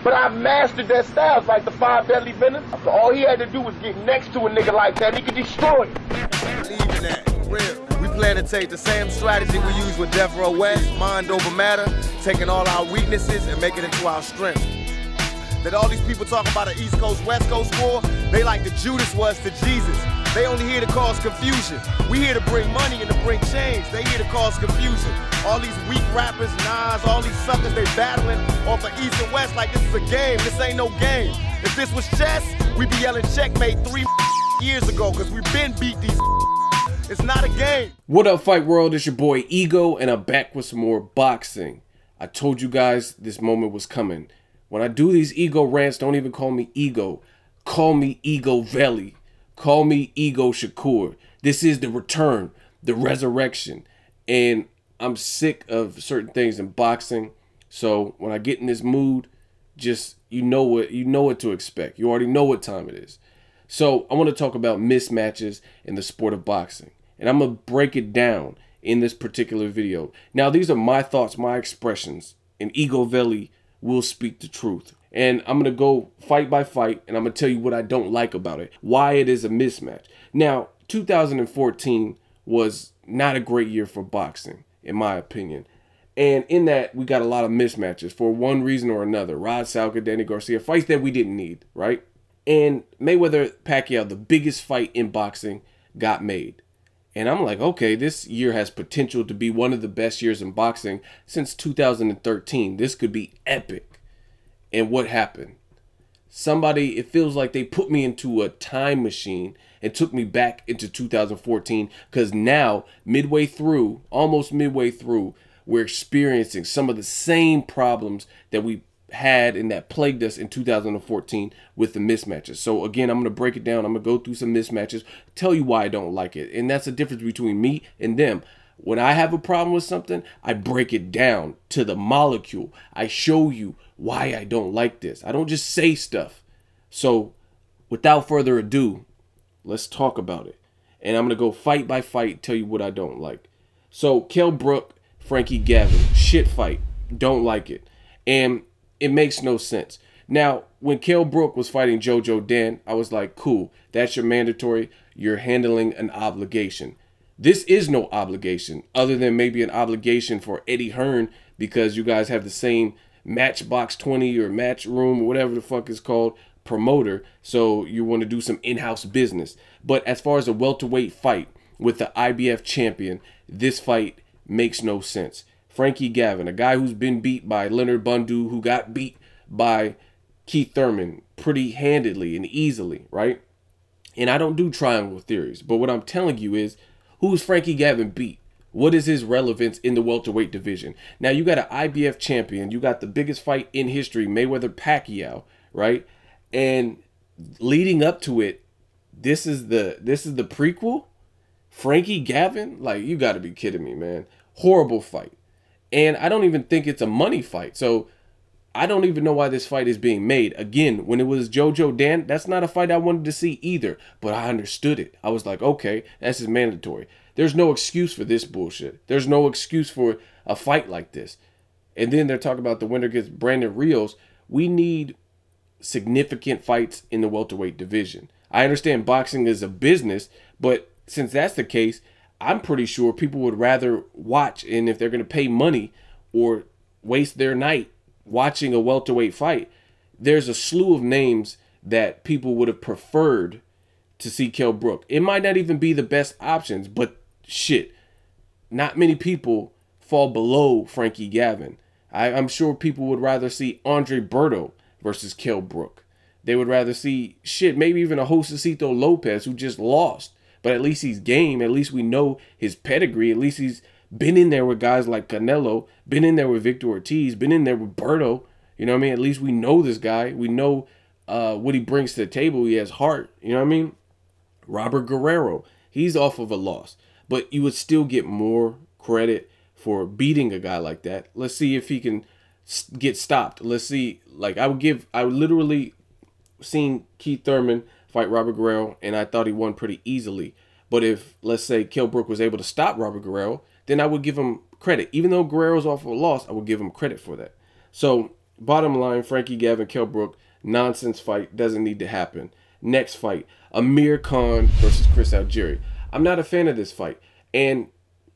But I mastered that style. It's like the 5 deadly venoms. So all he had to do was get next to a nigga like that, he could destroy it. Believe in that, for real. We plan to take the same strategy we use with Death Row West, mind over matter, taking all our weaknesses and making it into our strength. That all these people talk about an East Coast, West Coast war, they like the Judas was to Jesus. They only here to cause confusion. We here to bring money and to bring change. They here to cause confusion. All these weak rappers, Nas, all these suckers, they battling off of East and West like this is a game. This ain't no game. If this was chess, we'd be yelling checkmate 3 years ago, because we've been beat these. It's not a game. What up, Fight World? It's your boy Ego, and I'm back with some more boxing. I told you guys this moment was coming. When I do these ego rants, don't even call me Ego. Call me Ego Veli. Call me Ego Shakur. This is the return, the resurrection. And I'm sick of certain things in boxing. So when I get in this mood, just you know what to expect. You already know what time it is. So I want to talk about mismatches in the sport of boxing. And I'm going to break it down in this particular video. Now, these are my thoughts, my expressions. And Ego Veli will speak the truth. And I'm going to go fight by fight, and I'm going to tell you what I don't like about it, why it is a mismatch. Now, 2014 was not a great year for boxing, in my opinion. And in that, we got a lot of mismatches for one reason or another. Rod Salka, Danny Garcia, fights that we didn't need, right? And Mayweather-Pacquiao, the biggest fight in boxing, got made. And I'm like, okay, this year has potential to be one of the best years in boxing since 2013. This could be epic. And what happened? It feels like they put me into a time machine and took me back into 2014, because now, almost midway through, we're experiencing some of the same problems that we had and that plagued us in 2014 with the mismatches. So again, I'm going to break it down. I'm going to go through some mismatches, tell you why I don't like it. And that's the difference between me and them. When I have a problem with something, I break it down to the molecule. I show you why I don't like this. I don't just say stuff. So without further ado, let's talk about it. And I'm going to go fight by fight, tell you what I don't like. So Kell Brook, Frankie Gavin, shit fight. Don't like it. And it makes no sense. Now, when Kell Brook was fighting Jojo Dan, I was like, cool, that's your mandatory. You're handling an obligation. This is no obligation, other than maybe an obligation for Eddie Hearn, because you guys have the same Matchbox 20 or Matchroom or whatever the fuck it's called promoter. So you want to do some in-house business. But as far as a welterweight fight with the IBF champion, this fight makes no sense. Frankie Gavin, a guy who's been beat by Leonard Bundu, who got beat by Keith Thurman pretty handedly and easily, right? And I don't do triangle theories, but what I'm telling you is, who's Frankie Gavin beat? What is his relevance in the welterweight division? Now, you got an IBF champion. You got the biggest fight in history, Mayweather-Pacquiao, right? And leading up to it, this is the prequel? Frankie Gavin? Like, you got to be kidding me, man. Horrible fight. And I don't even think it's a money fight. So I don't even know why this fight is being made. Again, when it was Jojo Dan, that's not a fight I wanted to see either. But I understood it. I was like, okay, that's mandatory. There's no excuse for this bullshit. There's no excuse for a fight like this. And then they're talking about the winner gets Brandon Rios. We need significant fights in the welterweight division. I understand boxing is a business, but since that's the case, I'm pretty sure people would rather watch, and if they're going to pay money or waste their night watching a welterweight fight, there's a slew of names that people would have preferred to see Kell Brook. It might not even be the best options, but shit, not many people fall below Frankie Gavin. I'm sure people would rather see Andre Berto versus Kell Brook. They would rather see, shit, maybe even a Josecito Lopez, who just lost. But at least he's game. At least we know his pedigree. At least he's been in there with guys like Canelo, been in there with Victor Ortiz, been in there with Berto. You know what I mean? At least we know this guy. We know what he brings to the table. He has heart. You know what I mean? Robert Guerrero, he's off of a loss. But you would still get more credit for beating a guy like that. Let's see if he can get stopped. Let's see. Like, I would literally seen Keith Thurman fight Robert Guerrero, and I thought he won pretty easily. But if, let's say, Kell Brook was able to stop Robert Guerrero, then I would give him credit. Even though Guerrero's off of a loss, I would give him credit for that. So, bottom line, Frankie Gavin, Kell Brook, nonsense fight, doesn't need to happen. Next fight, Amir Khan versus Chris Algieri. I'm not a fan of this fight. And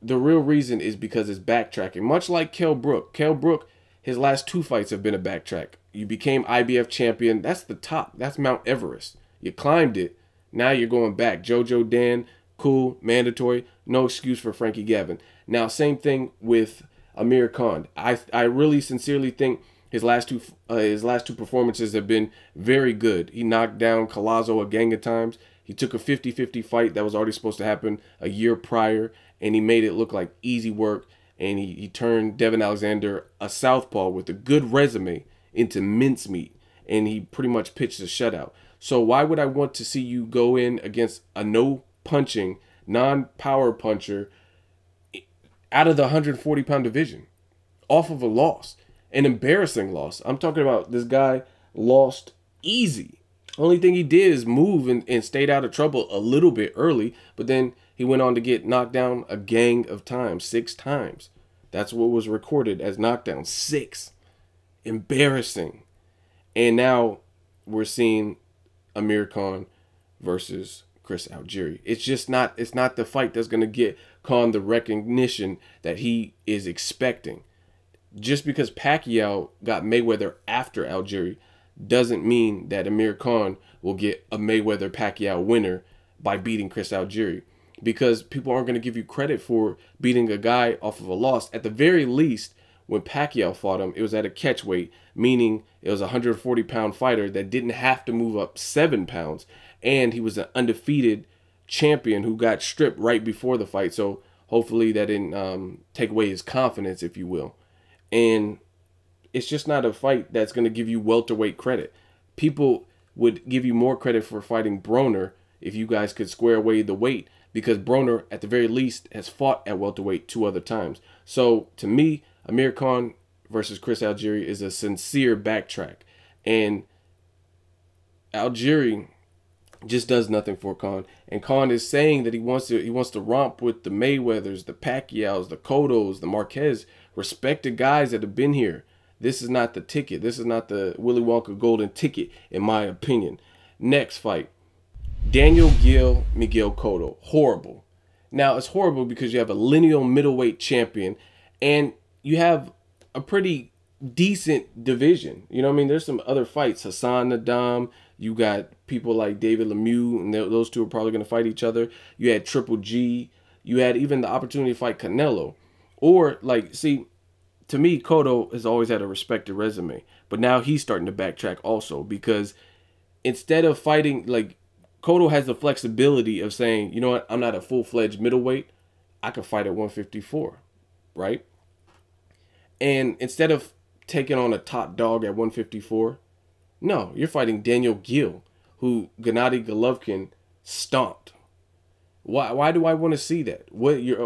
the real reason is because it's backtracking. Much like Kell Brook. Kell Brook, his last 2 fights have been a backtrack. You became IBF champion. That's the top. That's Mount Everest. You climbed it. Now you're going back. Jojo Dan, cool, mandatory. No excuse for Frankie Gavin. Now, same thing with Amir Khan. I really sincerely think his last two performances have been very good. He knocked down Collazo a gang of times. He took a 50-50 fight that was already supposed to happen a year prior, and he made it look like easy work. And he turned Devin Alexander, a southpaw with a good resume, into mincemeat. And he pretty much pitched a shutout. So why would I want to see you go in against a no-punching, non-power puncher out of the 140-pound division off of a loss? An embarrassing loss. I'm talking about this guy lost easy. Only thing he did is move and stayed out of trouble a little bit early, but then he went on to get knocked down a gang of times, 6 times. That's what was recorded as knockdown, 6. Embarrassing. And now we're seeing Amir Khan versus Chris Algieri. It's not the fight that's going to get Khan the recognition that he is expecting. Just because Pacquiao got Mayweather after Algieri doesn't mean that Amir Khan will get a Mayweather-Pacquiao winner by beating Chris Algieri, because people aren't going to give you credit for beating a guy off of a loss. At the very least, when Pacquiao fought him, it was at a catch weight, meaning it was a 140-pound fighter that didn't have to move up 7 pounds, and he was an undefeated champion who got stripped right before the fight, so hopefully that didn't take away his confidence, if you will. And it's just not a fight that's going to give you welterweight credit. People would give you more credit for fighting Broner if you guys could square away the weight, because Broner, at the very least, has fought at welterweight 2 other times. So, to me, Amir Khan versus Chris Algieri is a sincere backtrack. And Algieri just does nothing for Khan. And Khan is saying that he wants to romp with the Mayweathers, the Pacquiaos, the Cottos, the Marquez, respected guys that have been here. This is not the ticket. This is not the Willy Wonka golden ticket, in my opinion. Next fight, Daniel Gill, Miguel Cotto. Horrible. Now, it's horrible because you have a lineal middleweight champion, and you have a pretty decent division. You know what I mean? There's some other fights. Hassan Nadam. You got people like David Lemieux, and those two are probably going to fight each other. You had Triple G. You had even the opportunity to fight Canelo. Or, like, see, to me, Cotto has always had a respected resume. But now he's starting to backtrack also, because instead of fighting, like, Cotto has the flexibility of saying, you know what, I'm not a full-fledged middleweight. I can fight at 154, right? And instead of taking on a top dog at 154, no, you're fighting Daniel Gill, who Gennady Golovkin stomped. Why do I want to see that?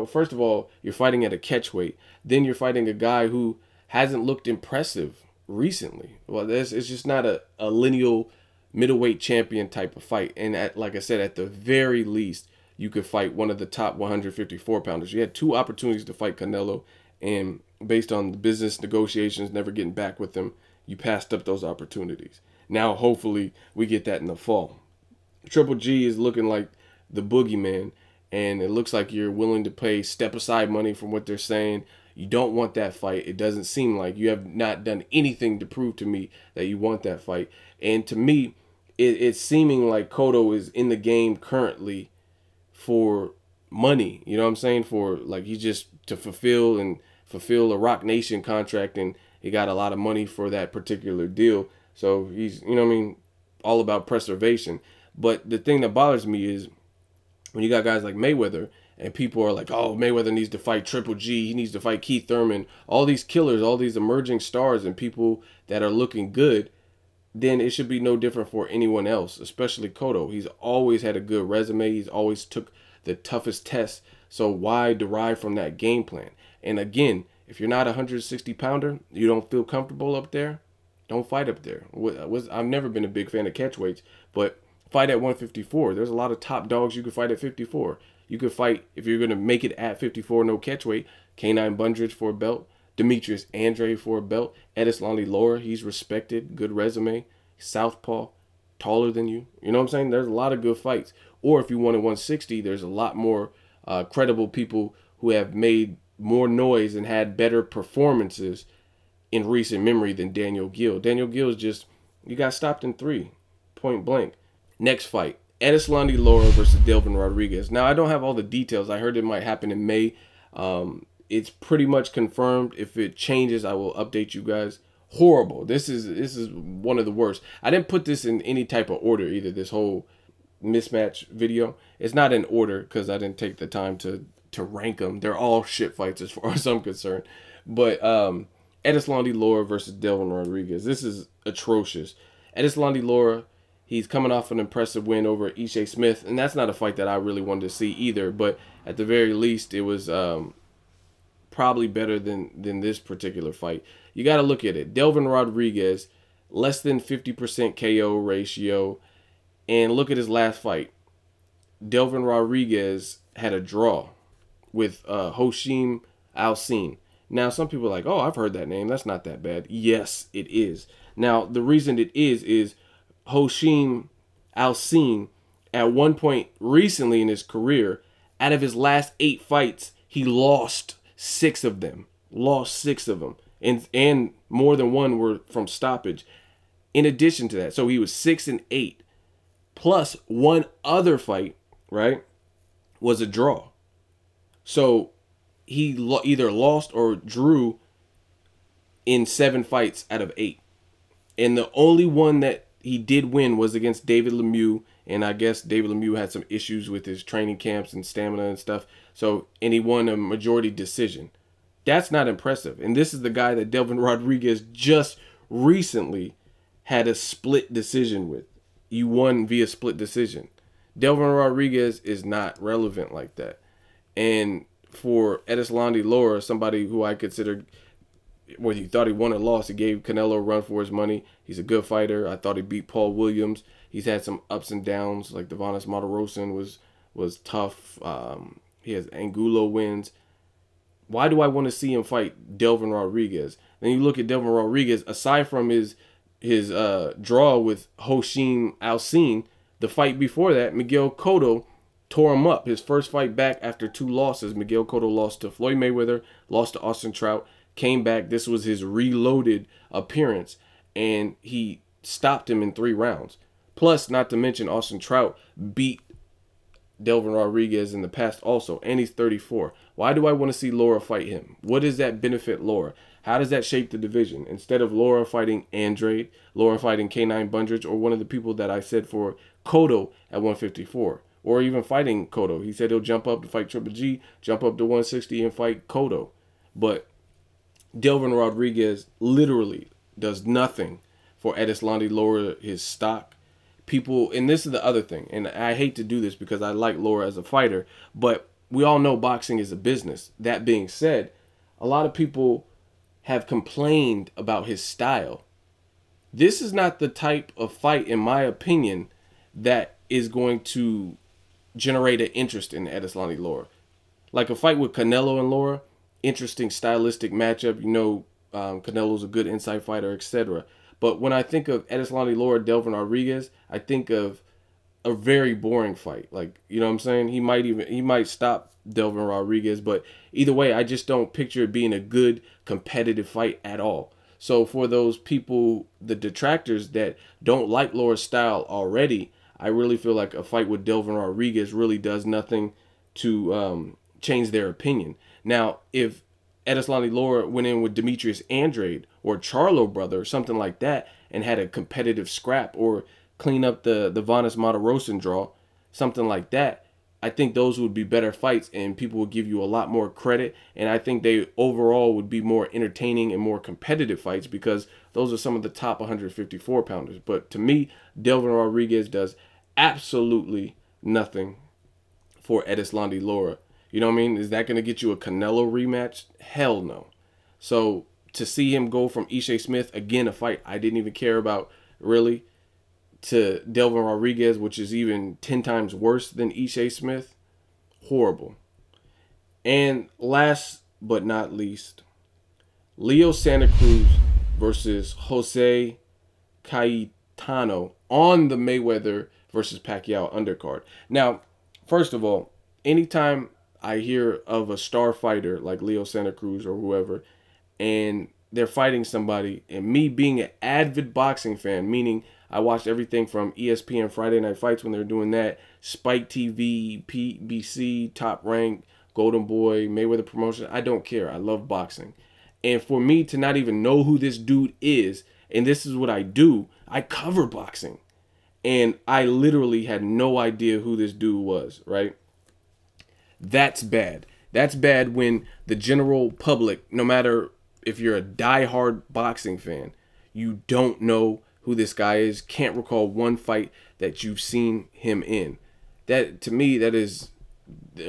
First of all, you're fighting at a catchweight. Then you're fighting a guy who hasn't looked impressive recently. Well, it's just not a lineal middleweight champion type of fight. And like I said, at the very least, you could fight one of the top 154 pounders. You had 2 opportunities to fight Canelo, and based on the business negotiations, never getting back with him, you passed up those opportunities. Now, hopefully, we get that in the fall. Triple G is looking like the boogeyman, and it looks like you're willing to pay step-aside money from what they're saying. You don't want that fight. It doesn't seem like you have not done anything to prove to me that you want that fight. And to me, it's seeming like Cotto is in the game currently for money. You know what I'm saying? For, like, he's just to fulfill a Rock Nation contract, and he got a lot of money for that particular deal. So he's, you know what I mean, all about preservation. But the thing that bothers me is when you got guys like Mayweather, and people are like, oh, Mayweather needs to fight Triple G, he needs to fight Keith Thurman, all these killers, all these emerging stars and people that are looking good, then it should be no different for anyone else, especially Cotto. He's always had a good resume. He's always took the toughest tests. So why derive from that game plan? And again, if you're not a 160-pounder, you don't feel comfortable up there, don't fight up there. I've never been a big fan of catchweights, but fight at 154. There's a lot of top dogs you could fight at 54. You could fight, if you're going to make it at 54, no catchweight, K9 Bundridge for a belt. Demetrius Andrade for a belt. Edeslandi Lara, he's respected, good resume. Southpaw, taller than you. You know what I'm saying? There's a lot of good fights. Or if you wanted 160, there's a lot more credible people who have made more noise and had better performances in recent memory than Daniel Gill. Daniel Gill is just, you got stopped in 3, point blank. Next fight, Edeslandi Lara versus Delvin Rodriguez. Now, I don't have all the details. I heard it might happen in May. It's pretty much confirmed. If it changes, I will update you guys. Horrible. This is one of the worst. I didn't put this in any type of order either, this whole mismatch video. It's not in order because I didn't take the time to rank them. They're all shit fights as far as I'm concerned. But Edeslandi Lara versus Delvin Rodriguez. This is atrocious. Edeslandi Lara, he's coming off an impressive win over Ishe Smith, and that's not a fight that I really wanted to see either, but at the very least, it was probably better than this particular fight. You got to look at it. Delvin Rodriguez, less than 50% KO ratio, and look at his last fight. Delvin Rodriguez had a draw with Hoshim Alcine. Now, some people are like, oh, I've heard that name. That's not that bad. Yes, it is. Now, the reason it is Hoshim Alcine, at one point recently in his career, out of his last 8 fights, he lost 6 of them. Lost 6 of them. And more than one were from stoppage. In addition to that, so he was 6-8. Plus one other fight, right, was a draw. So he either lost or drew in 7 fights out of 8. And the only one that he did win was against David Lemieux. And I guess David Lemieux had some issues with his training camps and stamina and stuff. So, and he won a majority decision. That's not impressive. And this is the guy that Delvin Rodriguez just recently had a split decision with. You won via split decision. Delvin Rodriguez is not relevant like that. And for Edeslandi Lara, somebody who I consider, whether you thought he won or lost, he gave Canelo a run for his money. He's a good fighter. I thought he beat Paul Williams. He's had some ups and downs, like Devanis Martirosyan was tough. He has Angulo wins. Why do I want to see him fight Delvin Rodriguez? Then you look at Delvin Rodriguez, aside from his draw with Hoshim Alcine, the fight before that, Miguel Cotto tore him up. His first fight back after 2 losses. Miguel Cotto lost to Floyd Mayweather, lost to Austin Trout, came back. This was his reloaded appearance, and he stopped him in 3 rounds. Plus, not to mention, Austin Trout beat Delvin Rodriguez in the past also, and he's 34. Why do I want to see Lara fight him? What does that benefit Lara? How does that shape the division? Instead of Lara fighting Andrade, Lara fighting K9 Bundrich, or one of the people that I said for Cotto at 154, or even fighting Cotto. He said he'll jump up to fight Triple G, jump up to 160 and fight Cotto. But Delvin Rodriguez literally does nothing for Edeslandi Lara, his stock. People, and this is the other thing, and I hate to do this because I like Lara as a fighter, but we all know boxing is a business. That being said, a lot of people have complained about his style. This is not the type of fight, in my opinion, that is going to generate an interest in Edeslandi Lara. Like a fight with Canelo and Lara, interesting stylistic matchup. You know, Canelo's a good inside fighter, etc. But when I think of Edeslandi Lara, Delvin Rodriguez, I think of a very boring fight. Like, you know what I'm saying? He might stop Delvin Rodriguez, but either way, I just don't picture it being a good competitive fight at all. So for those people, the detractors that don't like Lara's style already, I really feel like a fight with Delvin Rodriguez really does nothing to change their opinion. Now, if Edeslandi Lara went in with Demetrius Andrade or Charlo brother or something like that and had a competitive scrap, or clean up the Devanis Martirosyan draw, something like that, I think those would be better fights and people would give you a lot more credit. And I think they overall would be more entertaining and more competitive fights because those are some of the top 154 pounders. But to me, Delvin Rodriguez does absolutely nothing for Edeslandi Lara. You know what I mean? Is that going to get you a Canelo rematch? Hell no. So to see him go from Ishe Smith, again, a fight I didn't even care about really, to Delvin Rodriguez, which is even 10 times worse than Ishe Smith, horrible. And last but not least, Leo Santa Cruz versus Jose Cayetano on the Mayweather versus Pacquiao undercard. Now, first of all, anytime I hear of a star fighter like Leo Santa Cruz or whoever, and they're fighting somebody, and me being an avid boxing fan, meaning I watched everything from ESPN Friday Night Fights when they were doing that, Spike TV, PBC, Top Rank, Golden Boy, Mayweather Promotion. I don't care. I love boxing. And for me to not even know who this dude is, and this is what I do, I cover boxing. And I literally had no idea who this dude was, right? That's bad. That's bad when the general public, no matter if you're a diehard boxing fan, you don't know who this guy is, can't recall one fight that you've seen him in. That, to me, that is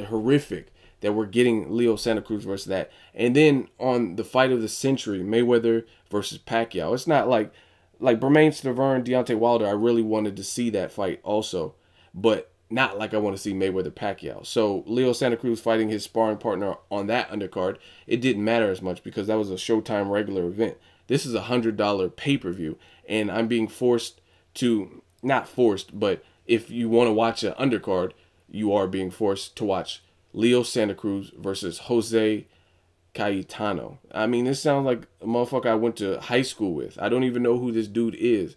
horrific that we're getting Leo Santa Cruz versus that. And then on the fight of the century, Mayweather versus Pacquiao, it's not like Bermane Stiverne, Deontay Wilder, I really wanted to see that fight also, but not like I want to see Mayweather Pacquiao. So Leo Santa Cruz fighting his sparring partner on that undercard, it didn't matter as much because that was a Showtime regular event. This is a $100 pay-per-view, and I'm being forced to, not forced, but if you want to watch an undercard, you are being forced to watch Leo Santa Cruz versus Jose Cayetano. I mean, this sounds like a motherfucker I went to high school with. I don't even know who this dude is.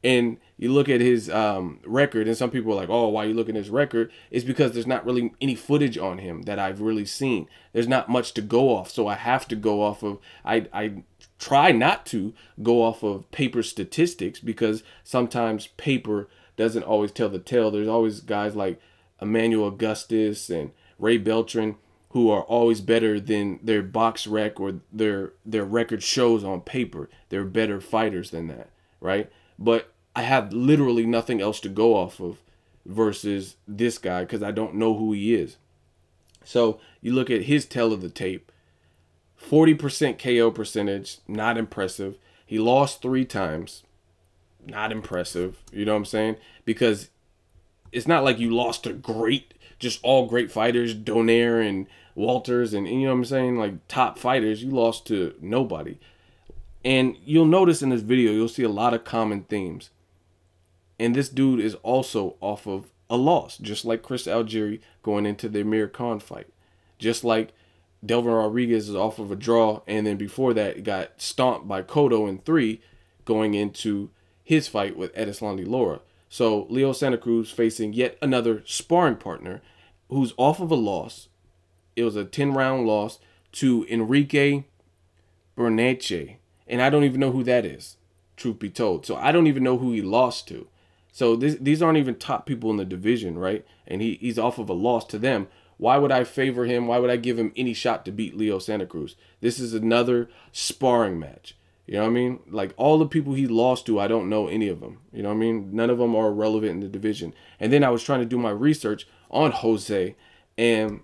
And you look at his record, and some people are like, oh, why are you looking at his record? It's because there's not really any footage on him that I've really seen. There's not much to go off, so I have to go off of, I try not to go off of paper statistics because sometimes paper doesn't always tell the tale. There's always guys like Emmanuel Augustus and Ray Beltran who are always better than their box rec or their record shows on paper. They're better fighters than that, right? But I have literally nothing else to go off of versus this guy because I don't know who he is. So you look at his tail of the tape, 40% KO percentage, not impressive. He lost 3 times, not impressive. You know what I'm saying? Because it's not like you lost to great, just all great fighters, Donaire and Walters and you know what I'm saying? Like top fighters. You lost to nobody. And you'll notice in this video, you'll see a lot of common themes. And this dude is also off of a loss, just like Chris Algieri going into the Amir Khan fight. Just like Delvin Rodriguez is off of a draw, and then before that, got stomped by Cotto in 3 going into his fight with Erislandy Lara. So Leo Santa Cruz facing yet another sparring partner who's off of a loss. It was a 10-round loss to Enrique Bernache. And I don't even know who that is, truth be told. So I don't even know who he lost to. So these aren't even top people in the division, right? And he's off of a loss to them. Why would I favor him? Why would I give him any shot to beat Leo Santa Cruz? This is another sparring match. You know what I mean? Like all the people he lost to, I don't know any of them. You know what I mean? None of them are relevant in the division. And then I was trying to do my research on Jose, and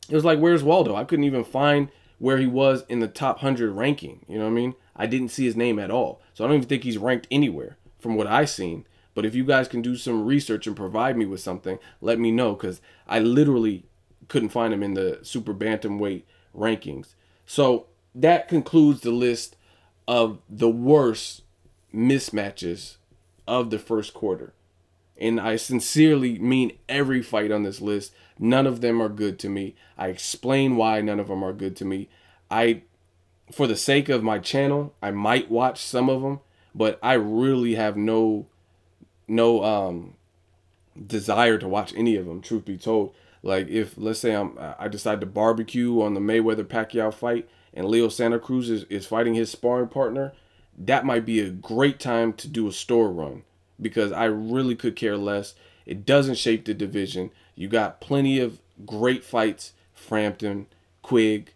it was like, where's Waldo? I couldn't even find where he was in the top 100 ranking. You know what I mean? I didn't see his name at all. So I don't even think he's ranked anywhere from what I've seen. But if you guys can do some research and provide me with something, let me know, because I literally couldn't find him in the super bantamweight rankings. So that concludes the list of the worst mismatches of the first quarter. And I sincerely mean every fight on this list. None of them are good to me. I explain why none of them are good to me. For the sake of my channel, I might watch some of them, but I really have no desire to watch any of them, truth be told. Like if, let's say I decide to barbecue on the Mayweather Pacquiao fight and Leo Santa Cruz is fighting his sparring partner, that might be a great time to do a store run, because I really could care less. It doesn't shape the division. You got plenty of great fights, Frampton, Quigg,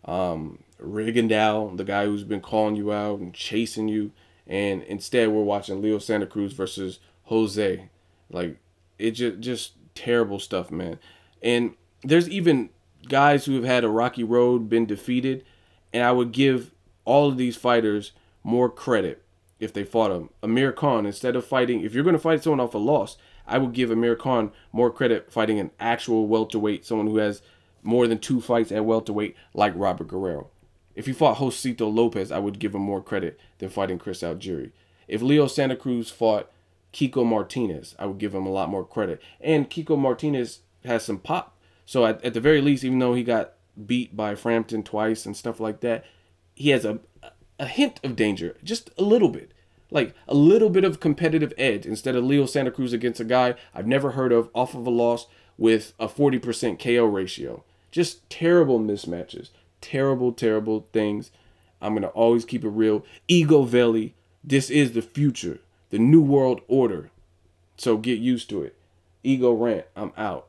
Rigondeaux, the guy who's been calling you out and chasing you, and instead we're watching Leo Santa Cruz versus Jose. Like, it just terrible stuff, man. And there's even guys who have had a rocky road, been defeated, and I would give all of these fighters more credit if they fought him. Amir Khan, instead of fighting, if you're going to fight someone off a loss, I would give Amir Khan more credit fighting an actual welterweight, someone who has more than 2 fights at welterweight like Robert Guerrero. If he fought Josito Lopez, I would give him more credit than fighting Chris Algieri. If Leo Santa Cruz fought Kiko Martinez, I would give him a lot more credit. And Kiko Martinez has some pop. So at the very least, even though he got beat by Frampton twice and stuff like that, he has a hint of danger, just a little bit. Like a little bit of competitive edge instead of Leo Santa Cruz against a guy I've never heard of off of a loss with a 40% KO ratio. Just terrible mismatches. Terrible, terrible things. I'm going to always keep it real. Ego Veli, this is the future. The new world order. So get used to it. Ego Rant, I'm out.